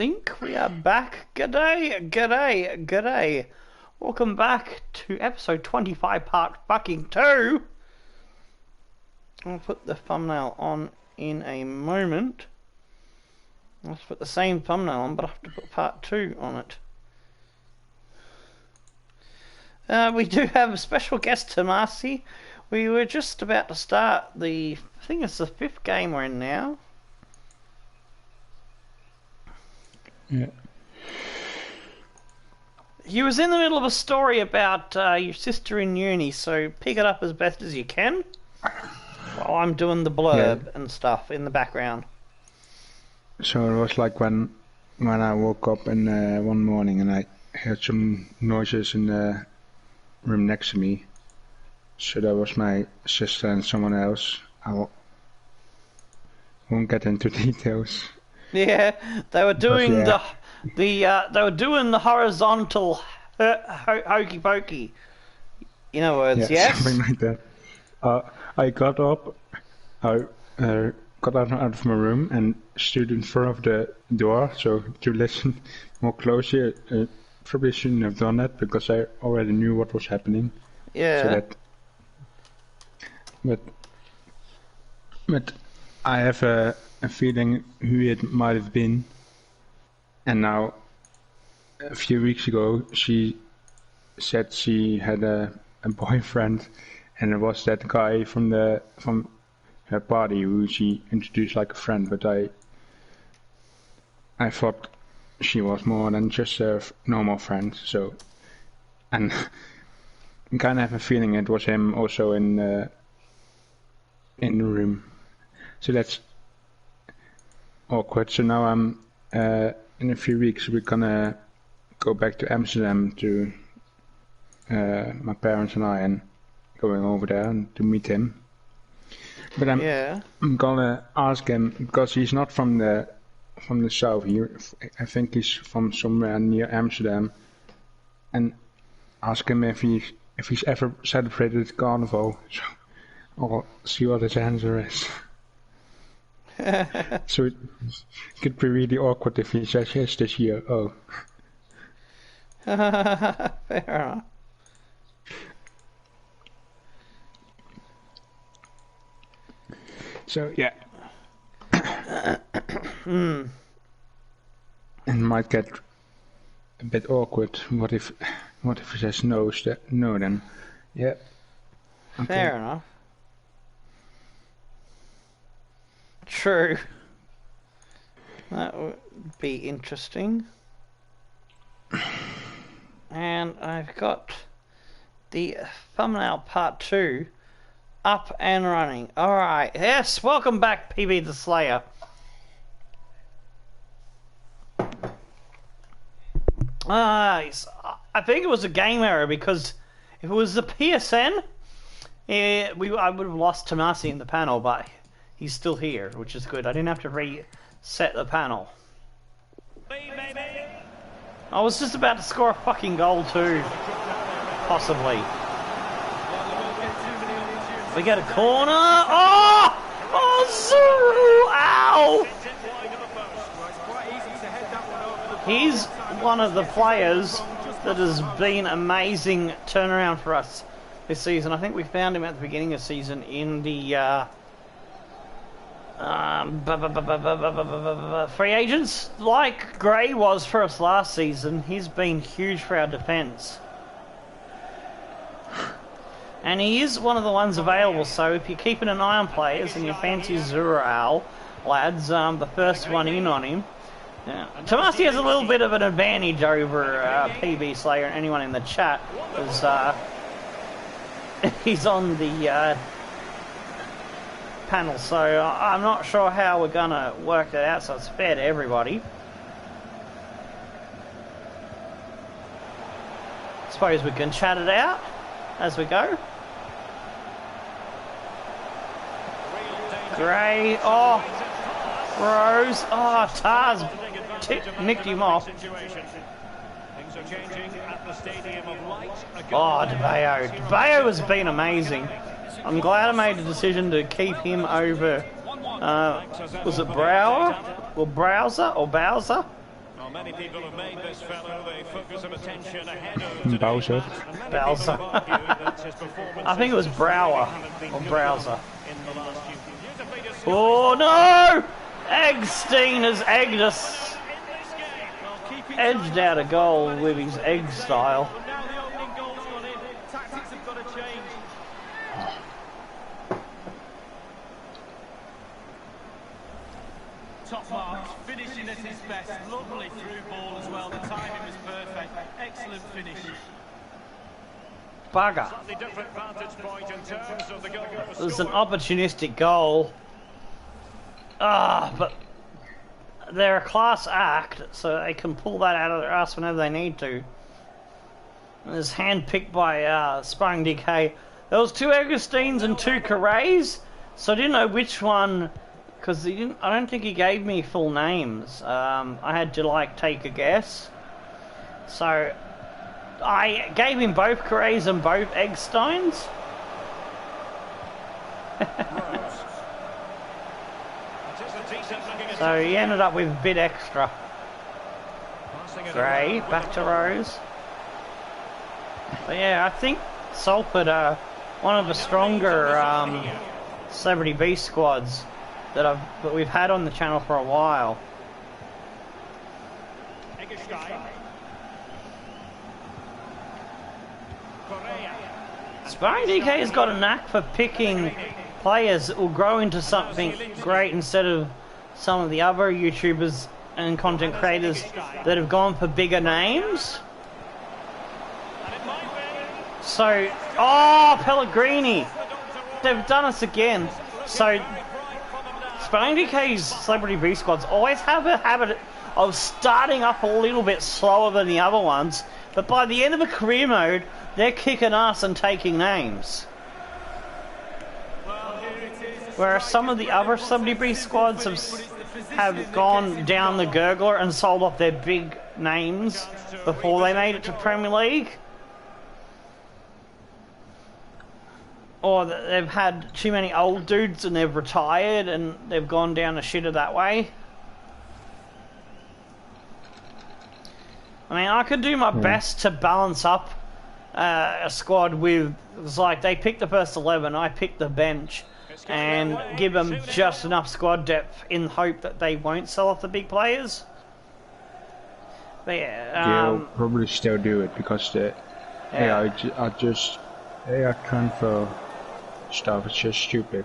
think we are back. G'day. Welcome back to episode 25, part fucking 2. I'll put the thumbnail on in a moment. I'll put the same thumbnail on, but I have to put part 2 on it. We do have a special guest, Tomasi. We were just about to start I think it's the 5th game we're in now. Yeah. You was in the middle of a story about your sister in uni, so pick it up as best as you can while I'm doing the blurb and stuff in the background. So it was like when I woke up in one morning and I heard some noises in the room next to me. So that was my sister and someone else. I won't get into details. Yeah, they were doing they were doing the horizontal hokey pokey. In other words, yes? Something like that. I got up, I got out of my room and stood in front of the door, so to listen more closely. Probably shouldn't have done that because I already knew what was happening. Yeah. So but I have a feeling who it might have been. And now, a few weeks ago, she said she had a boyfriend, and it was that guy from her party who she introduced like a friend. But I thought she was more than just a normal friend. So, and I kind of have a feeling it was him also in the room. So that's awkward. So now I'm in a few weeks we're gonna go back to Amsterdam to my parents and I, and going over there and to meet him. But I'm gonna ask him because he's not from the south here. I think he's from somewhere near Amsterdam, and ask him if he's ever celebrated Carnival. So I'll see what his answer is. So it could be really awkward if he says yes this year. Oh. Fair enough. So yeah. It might get a bit awkward. What if he says no then? Yeah. Okay. Fair enough. True. That would be interesting. And I've got the thumbnail part 2 up and running. Alright, yes, welcome back, PB the Slayer. I think it was a game error because if it was the PSN, I would have lost Tomasi in the panel, but he's still here, which is good. I didn't have to reset the panel. I was just about to score a fucking goal too. Possibly. We get a corner. Oh! Oh, Zuru! Ow! He's one of the players that has been amazing turnaround for us this season. I think we found him at the beginning of the season in the free agents, like Gray was for us last season. He's been huge for our defence, and he is one of the ones available. So if you're keeping an eye on players and you fancy Zural, lads, the first one in on him. Tomasi has a little bit of an advantage over PB Slayer and anyone in the chat, because he's on the panel, so I'm not sure how we're gonna work that out so it's fair to everybody. Suppose we can chat it out as we go. Gray, oh, Rose, oh, Tars nicked him off. Oh, DeBayo has been amazing. I'm glad I made the decision to keep him over, was it Brower? Or Browser? Or Bowser? Well, many people have made this fellow the focus of attention ahead of Bowser. Bowser. I think it was Brower or Browser. Oh no! Eggstein has egged us. Edged out a goal with his egg style. Top marks, finishing at his best. Lovely through ball as well. The timing was perfect. Excellent finish. Bugger. It was an opportunistic goal. But they're a class act, so they can pull that out of their ass whenever they need to. It was handpicked by Sparring DK. There was 2 Augustines and 2 Carrays, so I didn't know which one, because I don't think he gave me full names. I had to like take a guess. So I gave him both Carrays and both Eggsteins. So he ended up with a bit extra. Gray, back to Rose. But yeah, I think Salford are one of the stronger Celebrity Beast squads that we've had on the channel for a while. Sparring DK has got a knack for picking players that will grow into something great instead of some of the other YouTubers and content creators that have gone for bigger names. So, oh, Pellegrini! They've done us again. So, Sparring DK's Celebrity B squads always have a habit of starting up a little bit slower than the other ones, but by the end of the career mode, they're kicking ass and taking names. Whereas some of the other Celebrity B squads have gone down the gurgler and sold off their big names before they made it to Premier League. Or they've had too many old dudes and they've retired and they've gone down the shitter that way. I mean, I could do my best to balance up a squad with, it's like they picked the first 11, I picked the bench, and give them just enough squad depth in hope that they won't sell off the big players. But yeah, they'll probably still do it because the AI transfer stuff is just stupid.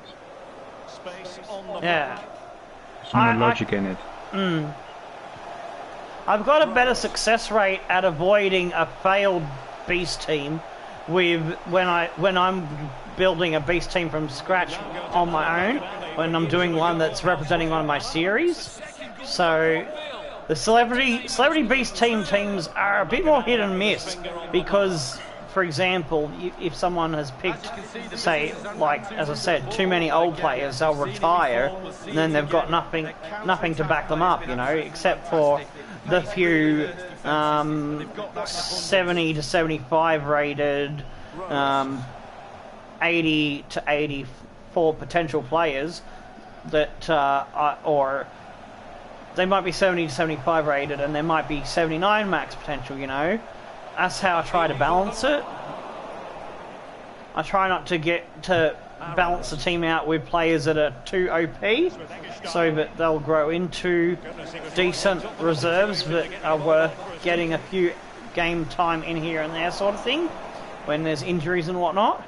Yeah. There's no logic in it. I've got a better success rate at avoiding a failed beast team with when I'm building a beast team from scratch on my own, when I'm doing one that's representing one of my series. So the celebrity beast teams are a bit more hit and miss because, for example, if someone has picked, say, like as I said, too many old players, they'll retire, and then they've got nothing to back them up, you know, except for the few 70 to 75 rated, 80 to 84 potential players that or they might be 70 to 75 rated and there might be 79 max potential, you know. That's how I try to balance it. I try not to get to balance the team out with players that are too OP, so that they'll grow into decent reserves that are worth getting a few game time in here and there, sort of thing, when there's injuries and whatnot.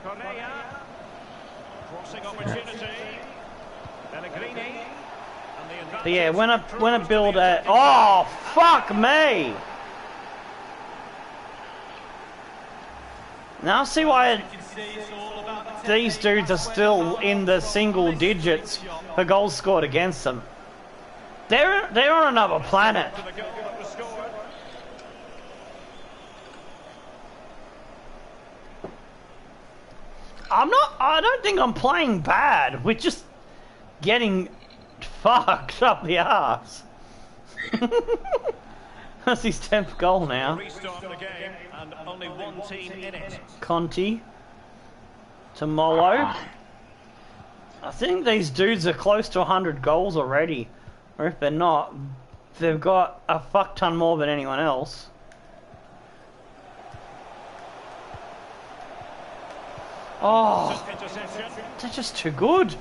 But yeah, when I build a... Oh, fuck me! Now see why these dudes are still in the single digits for goals scored against them. They're on another planet. I don't think I'm playing bad. We're just getting fucked up the arse. That's his 10th goal now. And only one team in it. Conti to Molo. I think these dudes are close to 100 goals already, or if they're not, they've got a fuck ton more than anyone else. Oh, they're just too good.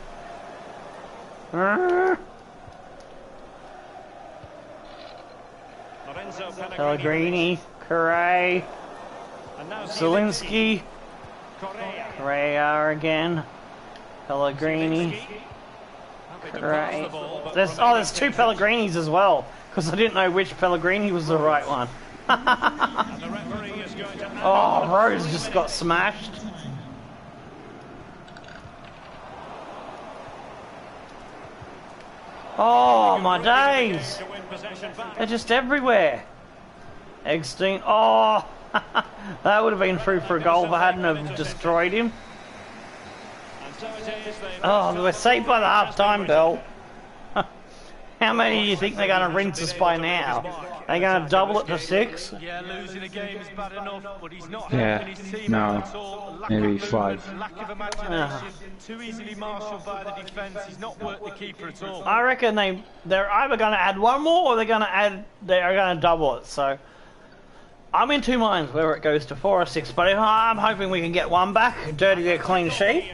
Pellegrini, Correa, Zielinski, Correa again, Pellegrini, Correa. There's two Pellegrinis as well, because I didn't know which Pellegrini was the right one. Oh, Rose just got smashed. Oh, my days. They're just everywhere. Eggstein. Oh, that would have been through for a goal if I hadn't have destroyed him. Oh, we're saved by the half-time bell. How many do you think they're going to rinse us by now? They're going to double it to 6? Yeah, losing a game is bad enough, but he's not Yeah, helping his team no, out at all. maybe 5. Lack of imagination, too easily marshalled by the defence. He's not worked the keeper at all. I reckon they're either going to add one more or they're going to double it. So I'm in two minds whether it goes to 4 or 6. But I'm hoping we can get one back, dirty a clean sheet.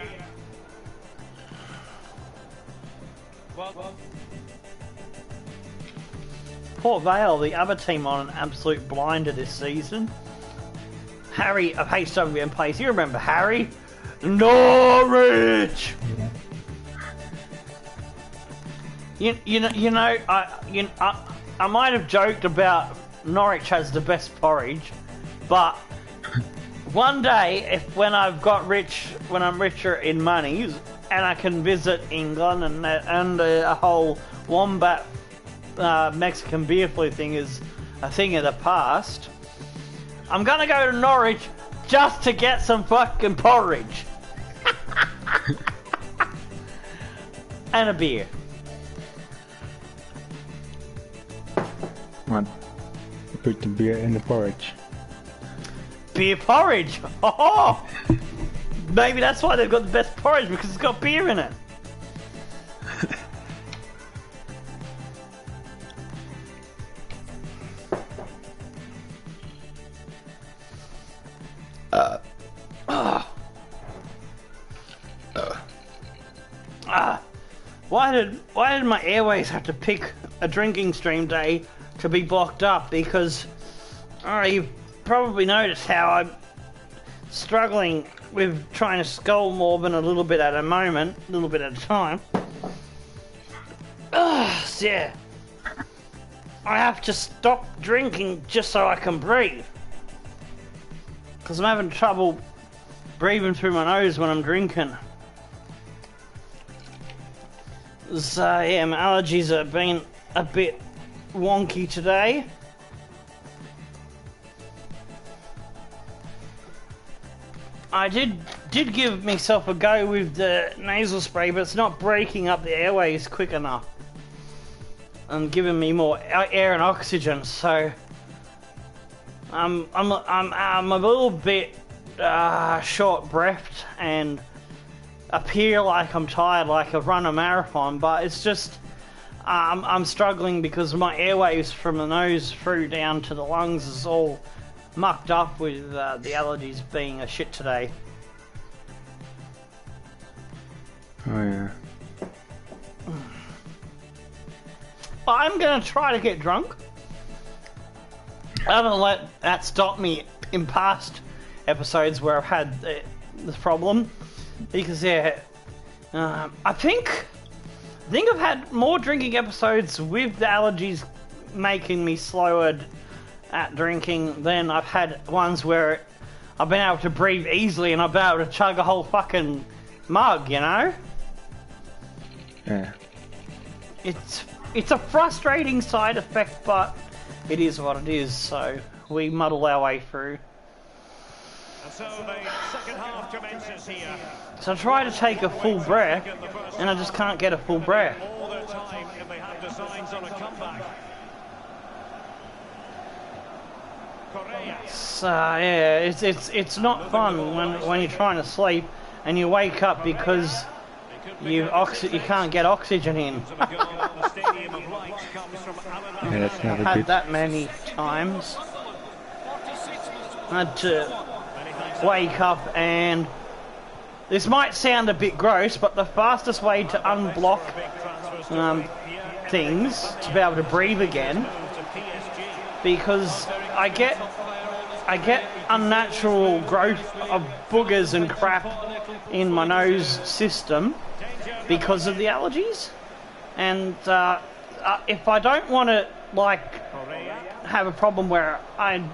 Port Vale, the other team on an absolute blinder this season. Harry of HWM plays. You remember Harry? Norwich. I might have joked about Norwich has the best porridge, but one day, when I'm richer in money, and I can visit England and a whole Wombat Mexican beer flu thing is a thing of the past, I'm gonna go to Norwich just to get some fucking porridge and a beer. What? Put the beer in the porridge. Beer porridge. Oh, maybe that's why they've got the best porridge, because it's got beer in it. Why did my airways have to pick a drinking stream day to be blocked up? Because you've probably noticed how I'm struggling with trying to scull more than a little bit at a moment, a little bit at a time. Yeah. I have to stop drinking just so I can breathe. Because I'm having trouble breathing through my nose when I'm drinking. So yeah, my allergies have been a bit wonky today. I did give myself a go with the nasal spray, but it's not breaking up the airways quick enough and giving me more air and oxygen. So I'm a little bit short-breathed and appear like I'm tired, like I've run a marathon, but it's just I'm struggling because my airways from the nose through down to the lungs is all mucked up with the allergies being a shit today. Oh yeah. I'm gonna try to get drunk. I haven't let that stop me in past episodes where I've had this problem. Because yeah, I think I've had more drinking episodes with the allergies making me slower at drinking than I've had ones where I've been able to breathe easily and I've been able to chug a whole fucking mug, you know? Yeah. It's a frustrating side effect, but it is what it is, so we muddle our way through. And so the second half commences here. So I try to take a full breath, and I just can't get a full breath. All their time if they have designs on a comeback. Correa. So yeah, it's not fun when you're trying to sleep and you wake up because you can't get oxygen in. Yeah, that's never Had good. that many times. I had to wake up, and this might sound a bit gross, but the fastest way to unblock things to be able to breathe again, because I get unnatural growth of boogers and crap in my nose system because of the allergies, and if I don't want to like have a problem where I'm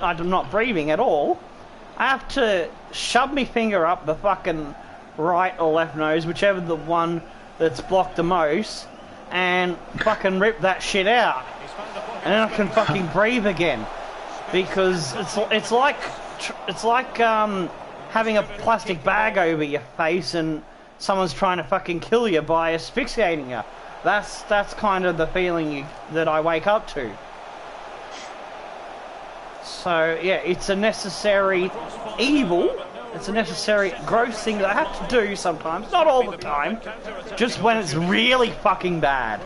not breathing at all, I have to shove my finger up the fucking right or left nose, whichever the one that's blocked the most, and fucking rip that shit out, and then I can fucking breathe again. Because it's like having a plastic bag over your face and someone's trying to fucking kill you by asphyxiating you. That's kind of the feeling that I wake up to. So yeah, it's a necessary evil. It's a necessary gross thing that I have to do sometimes, not all the time, just when it's really fucking bad.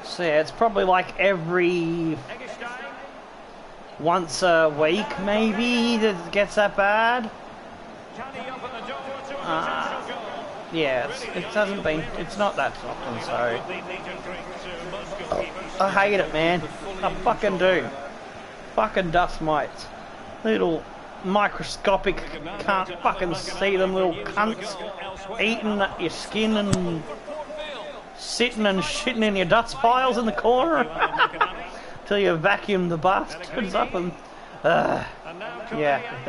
So yeah, it's probably like every once a week maybe that it gets that bad. Yeah, it's not that often, so I hate it, man. I fucking do. Fucking dust mites. Little microscopic, can't fucking see them little cunts eating at your skin and sitting and shitting in your dust piles in the corner till you vacuum the bastards up and yeah.